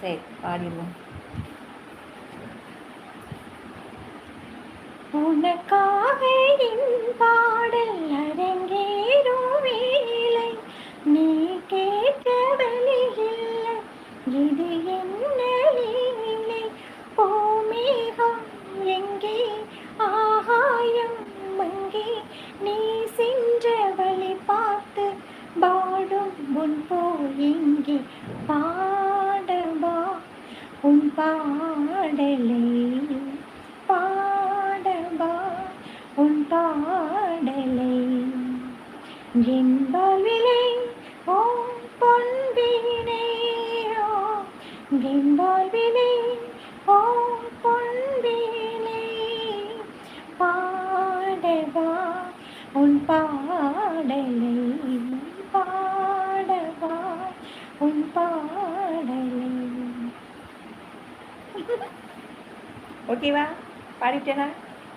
சரி பாடிடுவோம். உனக்காக என் பாடல் அரங்கேறும் வேளை, நீ கேட்க வழியில்லை, இது என்ன லீலை? பூமேகம் எங்கே, ஆகாயம் அங்கே, நீ சென்ற வழி பார்த்து பாடும் உன் போ எங்கே? பாடவா உன் பாடலை, பாடவா உன் பாடலை, என் வாழ்விலே ஓ பொன் வீணையோ, என் வாழ்விலே ஓ பொன் வீணை, பாடவா உன் பாடலை, பாடவா உன் பாடலை. ஓகேவா? பாடிட்டேனா?